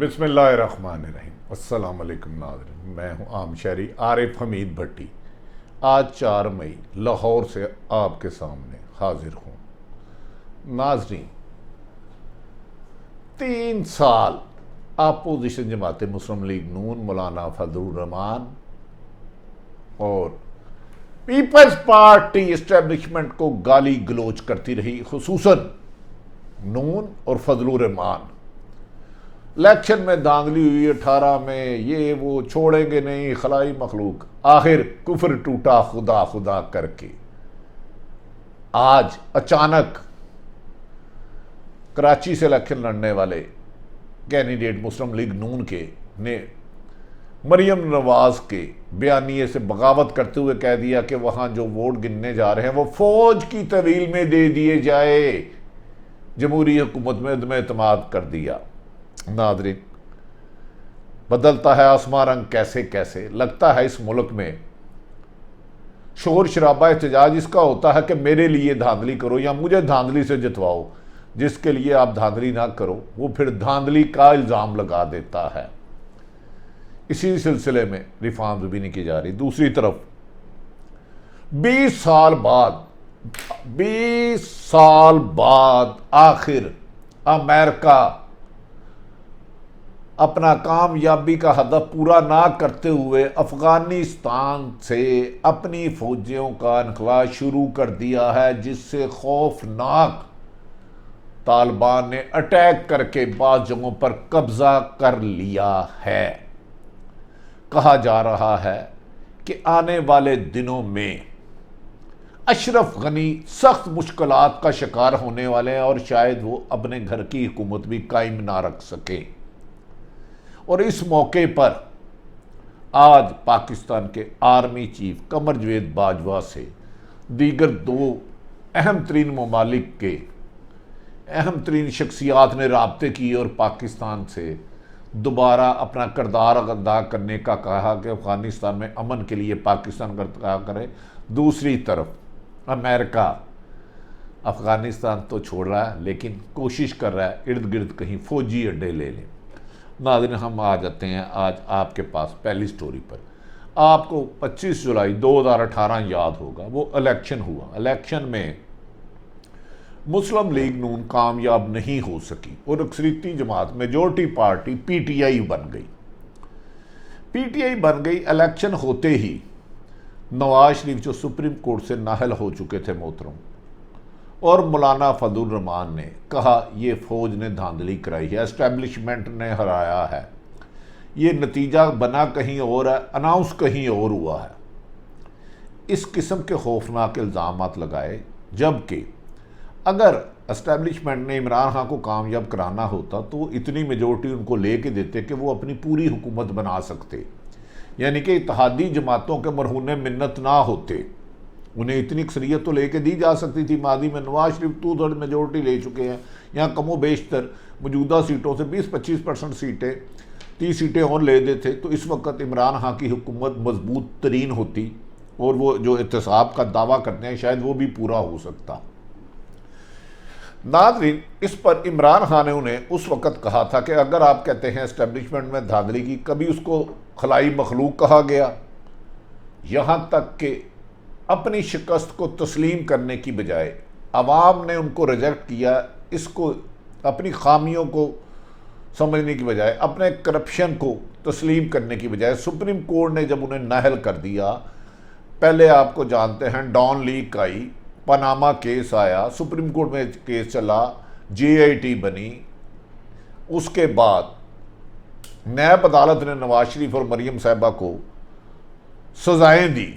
بسم اللہ الرحمن الرحیم۔ السلام علیکم ناظرین، میں ہوں عام شہری عارف حمید بھٹی۔ آج 4 مئی لاہور سے آپ کے سامنے حاضر ہوں۔ ناظرین، 3 سال اپوزیشن جماعت مسلم لیگ نون مولانا فضل الرحمان اور پیپلز پارٹی اسٹیبلشمنٹ کو گالی گلوچ کرتی رہی، خصوصاً نون اور فضل الرحمان۔ الیکشن میں دھاندلی ہوئی 18 میں، یہ وہ چھوڑیں گے نہیں خلائی مخلوق، آخر کفر ٹوٹا خدا خدا کر کے۔ آج اچانک کراچی سے الیکشن لڑنے والے کینڈیڈیٹ مسلم لیگ نون کے نے مریم نواز کے بیانیے سے بغاوت کرتے ہوئے کہہ دیا کہ وہاں جو ووٹ گننے جا رہے ہیں وہ فوج کی تحویل میں دے دیے جائے، جمہوری حکومت میں عدم اعتماد کر دیا۔ ناظرین، بدلتا ہے آسمان رنگ کیسے کیسے، لگتا ہے اس ملک میں شور شرابہ احتجاج اس کا ہوتا ہے کہ میرے لیے دھاندلی کرو یا مجھے دھاندلی سے جتواؤ، جس کے لیے آپ دھاندلی نہ کرو وہ پھر دھاندلی کا الزام لگا دیتا ہے۔ اسی سلسلے میں ریفارمز بھی نہیں کی جا رہی۔ دوسری طرف 20 سال بعد آخر امریکہ اپنا کامیابی کا ہدف پورا نہ کرتے ہوئے افغانستان سے اپنی فوجیوں کا انخلاء شروع کر دیا ہے، جس سے خوفناک طالبان نے اٹیک کر کے بعض جگہوں پر قبضہ کر لیا ہے۔ کہا جا رہا ہے کہ آنے والے دنوں میں اشرف غنی سخت مشکلات کا شکار ہونے والے ہیں اور شاید وہ اپنے گھر کی حکومت بھی قائم نہ رکھ سکے۔ اور اس موقع پر آج پاکستان کے آرمی چیف قمر جاوید باجوہ سے دیگر 2 اہم ترین ممالک کے اہم ترین شخصیات نے رابطے کیے اور پاکستان سے دوبارہ اپنا کردار ادا کرنے کا کہا کہ افغانستان میں امن کے لیے پاکستان کا کرے۔ دوسری طرف امریکہ افغانستان تو چھوڑ رہا ہے لیکن کوشش کر رہا ہے ارد گرد کہیں فوجی اڈے لے لیں۔ ناظرین، ہم آ جاتے ہیں آج آپ کے پاس پہلی سٹوری پر۔ آپ کو 25 جولائی 2018 یاد ہوگا، وہ الیکشن ہوا۔ الیکشن میں مسلم لیگ نون کامیاب نہیں ہو سکی اور اکثریتی جماعت majority party P T I بن گئی۔ الیکشن ہوتے ہی نواز شریف جو سپریم کورٹ سے نااہل ہو چکے تھے محترم، اور مولانا فضل الرحمان نے کہا یہ فوج نے دھاندلی کرائی ہے، اسٹیبلشمنٹ نے ہرایا ہے، یہ نتیجہ بنا کہیں اور ہے، اناؤنس کہیں اور ہوا ہے۔ اس قسم کے خوفناک الزامات لگائے، جبکہ اگر اسٹیبلشمنٹ نے عمران خان کو کامیاب کرانا ہوتا تو اتنی میجورٹی ان کو لے کے دیتے کہ وہ اپنی پوری حکومت بنا سکتے، یعنی کہ اتحادی جماعتوں کے مرہون منت نہ ہوتے، انہیں اتنی اکثریت تو لے کے دی جا سکتی تھی۔ ماضی میں نواز شریف 2/3 میجورٹی لے چکے ہیں، یہاں کم و بیشتر موجودہ سیٹوں سے 20-25% سیٹیں، 30 سیٹیں اور لے دیتے تو اس وقت عمران خان کی حکومت مضبوط ترین ہوتی اور وہ جو احتساب کا دعویٰ کرتے ہیں شاید وہ بھی پورا ہو سکتا۔ ناظرین، اس پر عمران خان نے انہیں اس وقت کہا تھا کہ اگر آپ کہتے ہیں اسٹیبلشمنٹ میں دھاندلی کی، کبھی اس کو خلائی مخلوق کہا گیا، یہاں تک کہ اپنی شکست کو تسلیم کرنے کی بجائے عوام نے ان کو ریجیکٹ کیا، اس کو اپنی خامیوں کو سمجھنے کی بجائے، اپنے کرپشن کو تسلیم کرنے کی بجائے سپریم کورٹ نے جب انہیں نااہل کر دیا۔ پہلے آپ کو جانتے ہیں ڈان لیک آئی، پاناما کیس آیا، سپریم کورٹ میں کیس چلا، جے آئی ٹی بنی، اس کے بعد نیب عدالت نے نواز شریف اور مریم صاحبہ کو سزائیں دی،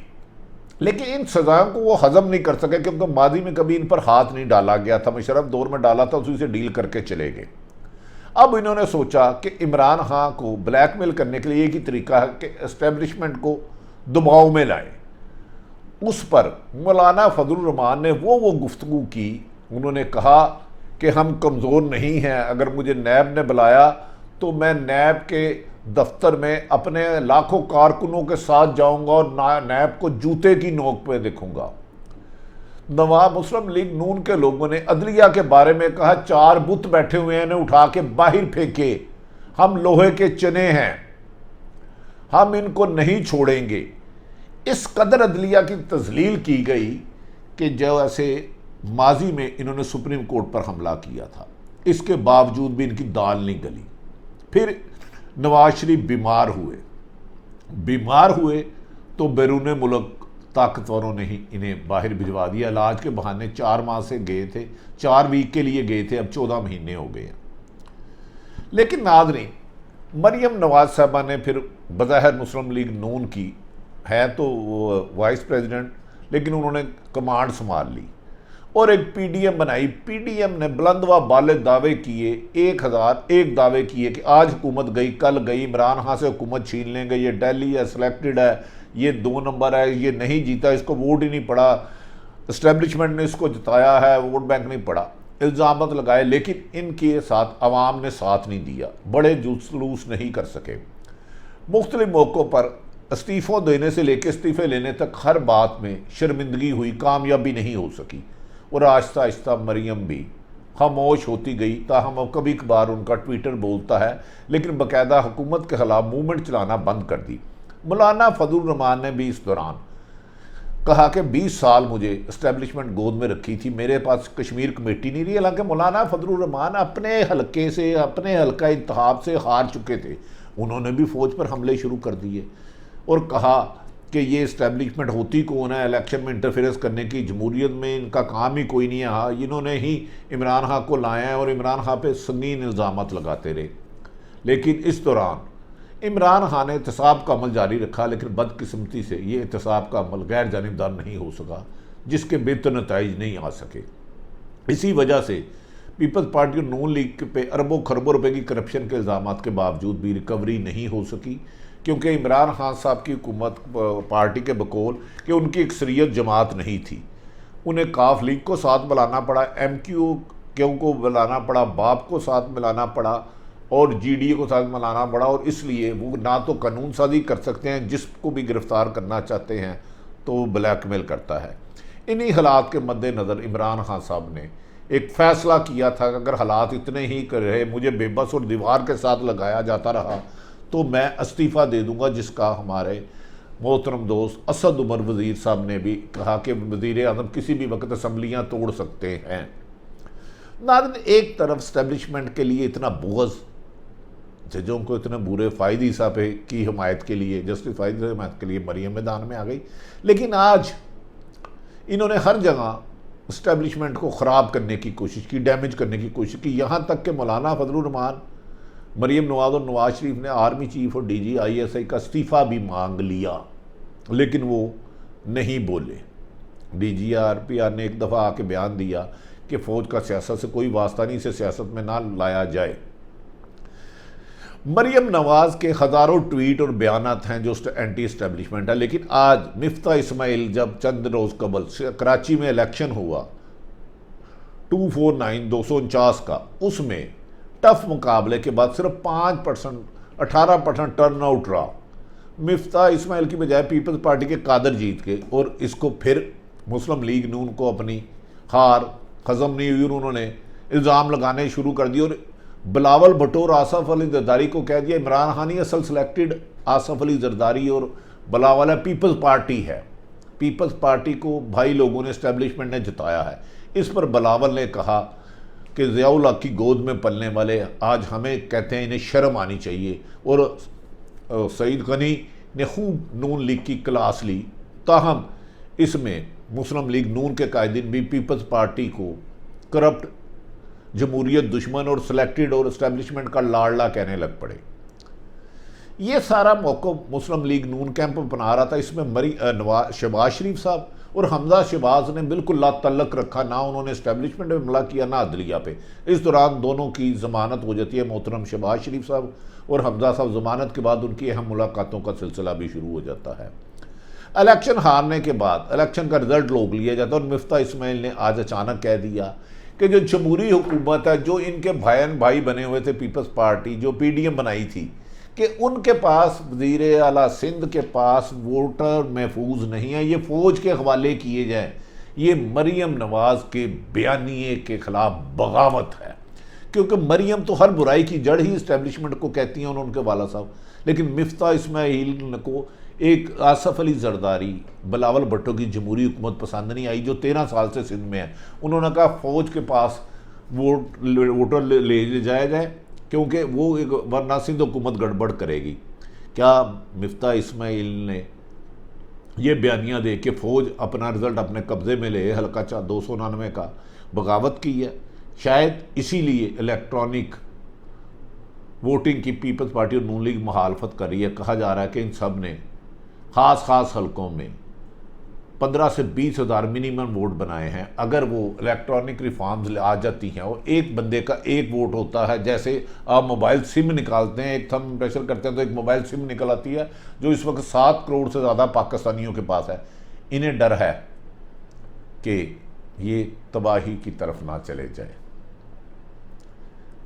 لیکن ان سزاؤں کو وہ ہضم نہیں کر سکے کیونکہ ماضی میں کبھی ان پر ہاتھ نہیں ڈالا گیا تھا، مشرف دور میں ڈالا تھا، اسی سے ڈیل کر کے چلے گئے۔ اب انہوں نے سوچا کہ عمران خان کو بلیک میل کرنے کے لیے ایک ہی طریقہ ہے کہ اسٹیبلشمنٹ کو دباؤ میں لائیں۔ اس پر مولانا فضل الرحمان نے وہ گفتگو کی، انہوں نے کہا کہ ہم کمزور نہیں ہیں، اگر مجھے نیب نے بلایا تو میں نیب کے دفتر میں اپنے لاکھوں کارکنوں کے ساتھ جاؤں گا اور نیب کو جوتے کی نوک پہ دیکھوں گا۔ نواب مسلم لیگ نون کے لوگوں نے عدلیہ کے بارے میں کہا 4 بت بیٹھے ہوئے ہیں، انہیں اٹھا کے باہر پھینکے، ہم لوہے کے چنے ہیں، ہم ان کو نہیں چھوڑیں گے۔ اس قدر عدلیہ کی تذلیل کی گئی کہ جو ایسے ماضی میں انہوں نے سپریم کورٹ پر حملہ کیا تھا، اس کے باوجود بھی ان کی دال نہیں گلی۔ پھر نواز شریف بیمار ہوئے تو بیرون ملک طاقتوروں نے ہی انہیں باہر بھجوا دیا، علاج کے بہانے 4 ماہ سے گئے تھے، 4 ویک کے لیے گئے تھے، اب 14 مہینے ہو گئے ہیں۔ لیکن ناظرین، مریم نواز صاحبہ نے پھر بظاہر مسلم لیگ نون کی ہے تو وائس پریزیڈنٹ، لیکن انہوں نے کمانڈ سنبھال لی اور ایک پی ڈی ایم بنائی۔ پی ڈی ایم نے بلند و بالغ دعوے کیے، 1001 دعوے کیے کہ آج حکومت گئی، کل گئی، عمران خان سے حکومت چھین لیں گے، یہ ڈیلی ہے، سلیکٹڈ ہے، یہ 2 نمبر ہے، یہ نہیں جیتا، اس کو ووٹ ہی نہیں پڑا، اسٹیبلشمنٹ نے اس کو جتایا ہے، ووٹ بینک نہیں پڑا، الزامات لگائے۔ لیکن ان کے ساتھ عوام نے ساتھ نہیں دیا، بڑے جلوس نہیں کر سکے۔ مختلف موقعوں پر استعفوں دینے سے لے کے استعفے لینے تک ہر بات میں شرمندگی ہوئی، کامیابی نہیں ہو سکی، اور آہستہ آہستہ مریم بھی خاموش ہوتی گئی۔ تاہم اب کبھی کبھار ان کا ٹویٹر بولتا ہے، لیکن باقاعدہ حکومت کے خلاف موومنٹ چلانا بند کر دی۔ مولانا فضل الرحمان نے بھی اس دوران کہا کہ 20 سال مجھے اسٹیبلشمنٹ گود میں رکھی تھی، میرے پاس کشمیر کمیٹی نہیں رہی، حالانکہ مولانا فضل الرحمان اپنے حلقے سے، اپنے حلقہ انتخاب سے ہار چکے تھے۔ انہوں نے بھی فوج پر حملے شروع کر دیے اور کہا کہ یہ اسٹیبلشمنٹ ہوتی کون ہے الیکشن میں انٹرفیئرنس کرنے کی، جمہوریت میں ان کا کام ہی کوئی نہیں ہے، انہوں نے ہی عمران خان کو لایا ہے، اور عمران خان پہ سنگین الزامات لگاتے رہے۔ لیکن اس دوران عمران خان نے احتساب کا عمل جاری رکھا، لیکن بدقسمتی سے یہ احتساب کا عمل غیر جانبدار نہیں ہو سکا، جس کے بہتر نتائج نہیں آ سکے۔ اسی وجہ سے پیپلز پارٹی اور نون لیگ پہ اربوں خربوں روپے کی کرپشن کے الزامات کے باوجود بھی ریکوری نہیں ہو سکی، کیونکہ عمران خان صاحب کی حکومت پارٹی کے بقول کہ ان کی اکثریت جماعت نہیں تھی، انہیں کاف لیگ کو ساتھ ملانا پڑا، ایم کیو کو ملانا پڑا، باپ کو ساتھ ملانا پڑا، اور جی ڈی اے کو ساتھ ملانا پڑا، اور اس لیے وہ نہ تو قانون سازی کر سکتے ہیں، جس کو بھی گرفتار کرنا چاہتے ہیں تو وہ بلیک میل کرتا ہے۔ انہی حالات کے مد نظر عمران خان صاحب نے ایک فیصلہ کیا تھا کہ اگر حالات اتنے ہی کر رہے، مجھے بے بس اور دیوار کے ساتھ لگایا جاتا رہا تو میں استعفیٰ دے دوں گا، جس کا ہمارے محترم دوست اسد عمر وزیر صاحب نے بھی کہا کہ وزیر اعظم کسی بھی وقت اسمبلیاں توڑ سکتے ہیں۔ ناظرین، ایک طرف اسٹیبلشمنٹ کے لیے اتنا بغض، ججوں کو اتنے برے، فائدی صاحب کی حمایت کے لیے، جسٹس فائدی صاحب کی حمایت کے لیے مریم میدان میں آ گئی، لیکن آج انہوں نے ہر جگہ اسٹیبلشمنٹ کو خراب کرنے کی کوشش کی، ڈیمیج کرنے کی کوشش کی، یہاں تک کہ مولانا فضل الرحمان، مریم نواز اور نواز شریف نے آرمی چیف اور D G I S I کا استعفیٰ بھی مانگ لیا، لیکن وہ نہیں بولے۔ D G R P R نے ایک دفعہ آ کے بیان دیا کہ فوج کا سیاست سے کوئی واسطہ نہیں، اسے سیاست میں نہ لایا جائے۔ مریم نواز کے ہزاروں ٹویٹ اور بیانات ہیں جو اینٹی اسٹیبلشمنٹ ہے، لیکن آج مفتاح اسماعیل جب چند روز قبل کراچی میں الیکشن ہوا 249 کا، اس میں ٹف مقابلے کے بعد صرف 18% ٹرن آؤٹ رہا، مفتاح اسماعیل کی بجائے پیپلز پارٹی کے قادر جیت کے، اور اس کو پھر مسلم لیگ نون کو اپنی ہار ہضم نہیں ہوئی اور انہوں نے الزام لگانے شروع کر دیے، اور بلاول بھٹو اور آصف علی زرداری کو کہہ دیا عمران خانی اصل سلیکٹڈ آصف علی زرداری اور بلاول ہے، پیپلز پارٹی ہے، پیپلز پارٹی کو بھائی لوگوں نے اسٹیبلشمنٹ نے جتایا ہے۔ اس پر بلاول نے کہا کہ ضیاء الحق کی گود میں پلنے والے آج ہمیں کہتے ہیں انہیں شرم آنی چاہیے، اور سعید غنی نے خوب نون لیگ کی کلاس لی۔ تاہم اس میں مسلم لیگ نون کے قائدین بھی پیپلز پارٹی کو کرپٹ، جمہوریت دشمن اور سلیکٹڈ اور اسٹیبلشمنٹ کا لاڑلا کہنے لگ پڑے۔ یہ سارا موقف مسلم لیگ نون کیمپ بنا رہا تھا، اس میں شہباز شریف صاحب اور حمزہ شہباز نے بالکل لا تعلق رکھا، نہ انہوں نے اسٹیبلشمنٹ پہ حملہ کیا نہ عدلیہ پہ۔ اس دوران دونوں کی ضمانت ہو جاتی ہے، محترم شہباز شریف صاحب اور حمزہ صاحب، ضمانت کے بعد ان کی اہم ملاقاتوں کا سلسلہ بھی شروع ہو جاتا ہے۔ الیکشن ہارنے کے بعد الیکشن کا رزلٹ لوگ لیا جاتا ہے، اور مفتاح اسماعیل نے آج اچانک کہہ دیا کہ جو جمہوری حکومت ہے، جو ان کے بھائی بنے ہوئے تھے پیپلز پارٹی، جو پی ڈی ایم بنائی تھی، کہ ان کے پاس وزیر اعلیٰ سندھ کے پاس ووٹر محفوظ نہیں ہے، یہ فوج کے حوالے کیے جائیں۔ یہ مریم نواز کے بیانیے کے خلاف بغاوت ہے کیونکہ مریم تو ہر برائی کی جڑ ہی اسٹیبلشمنٹ کو کہتی ہیں ان کے والد صاحب، لیکن مفتاح اسماعیل کو ایک آصف علی زرداری، بلاول بھٹو کی جمہوری حکومت پسند نہیں آئی جو 13 سال سے سندھ میں ہے. انہوں نے کہا فوج کے پاس ووٹر لے جایا جائے کیونکہ وہ ایک ورنہ سندھ حکومت گڑبڑ کرے گی. کیا مفتاح اسماعیل نے یہ بیانیہ دے کہ فوج اپنا رزلٹ اپنے قبضے میں لے حلقہ 299 کا بغاوت کی ہے؟ شاید اسی لیے الیکٹرانک ووٹنگ کی پیپلز پارٹی اور نون لیگ مخالفت کر رہی ہے. کہا جا رہا ہے کہ ان سب نے خاص حلقوں میں 15 سے 20 ہزار منیمم ووٹ بنائے ہیں. اگر وہ الیکٹرانک ریفارمز آ جاتی ہیں اور ایک بندے کا ایک ووٹ ہوتا ہے، جیسے آپ موبائل سم نکالتے ہیں، ایک تھم پریشر کرتے ہیں تو ایک موبائل سم نکل آتی ہے جو اس وقت 7 کروڑ سے زیادہ پاکستانیوں کے پاس ہے. انہیں ڈر ہے کہ یہ تباہی کی طرف نہ چلے جائے،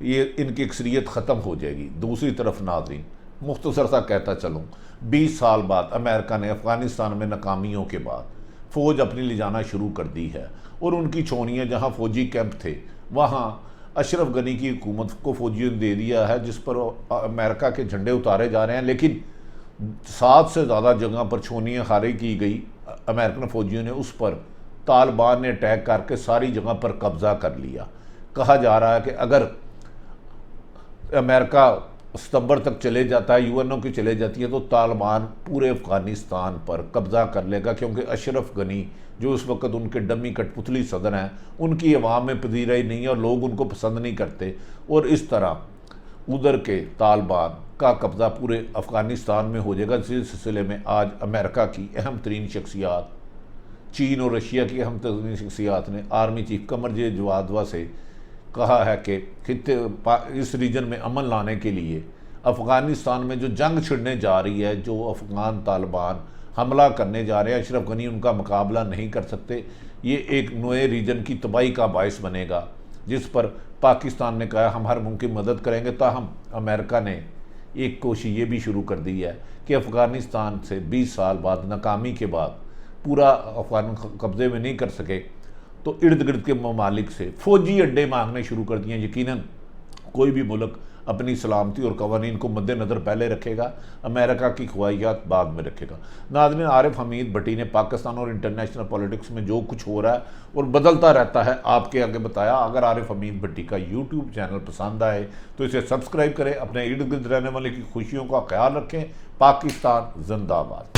یہ ان کی اکثریت ختم ہو جائے گی. دوسری طرف ناظرین مختصر سا کہتا چلوں، 20 سال بعد امریکہ نے افغانستان میں ناکامیوں کے بعد فوج اپنی لے جانا شروع کر دی ہے، اور ان کی چھونیاں جہاں فوجی کیمپ تھے وہاں اشرف غنی کی حکومت کو فوجیوں نے دے دیا ہے جس پر امریکہ کے جھنڈے اتارے جا رہے ہیں. لیکن 7 سے زیادہ جگہ پر چھونیاں خالی کی گئی امریکن فوجیوں نے، اس پر طالبان نے اٹیک کر کے ساری جگہ پر قبضہ کر لیا. کہا جا رہا ہے کہ اگر امریکہ ستمبر تک چلے جاتا ہے، یو این او کی چلے جاتی ہے، تو طالبان پورے افغانستان پر قبضہ کر لے گا، کیونکہ اشرف غنی جو اس وقت ان کے ڈمی کٹ پتلی صدر ہیں ان کی عوام میں پذیرائی نہیں ہے اور لوگ ان کو پسند نہیں کرتے، اور اس طرح ادھر کے طالبان کا قبضہ پورے افغانستان میں ہو جائے گا. اس سلسلے میں آج امریکہ کی اہم ترین شخصیات، چین اور رشیا کی اہم ترین شخصیات نے آرمی چیف قمر جوادوا سے کہا ہے کہ اس ریجن میں امن لانے کے لیے افغانستان میں جو جنگ چھڑنے جا رہی ہے، جو افغان طالبان حملہ کرنے جا رہے ہیں، اشرف غنی ان کا مقابلہ نہیں کر سکتے. یہ ایک نئے ریجن کی تباہی کا باعث بنے گا، جس پر پاکستان نے کہا ہم ہر ممکن مدد کریں گے. تاہم امریکہ نے ایک کوشش یہ بھی شروع کر دی ہے کہ افغانستان سے 20 سال بعد ناکامی کے بعد پورا افغان قبضے میں نہیں کر سکے تو ارد گرد کے ممالک سے فوجی اڈے مانگنے شروع کر دیے. یقیناً کوئی بھی ملک اپنی سلامتی اور قوانین کو مد نظر پہلے رکھے گا، امریکہ کی خواہشات بعد میں رکھے گا. ناظرین، عارف حمید بھٹی نے پاکستان اور انٹرنیشنل پولیٹکس میں جو کچھ ہو رہا ہے اور بدلتا رہتا ہے آپ کے آگے بتایا. اگر عارف حمید بھٹی کا یوٹیوب چینل پسند آئے تو اسے سبسکرائب کریں، اپنے ارد گرد رہنے والے کی خوشیوں کا خیال رکھیں. پاکستان زندہ باد.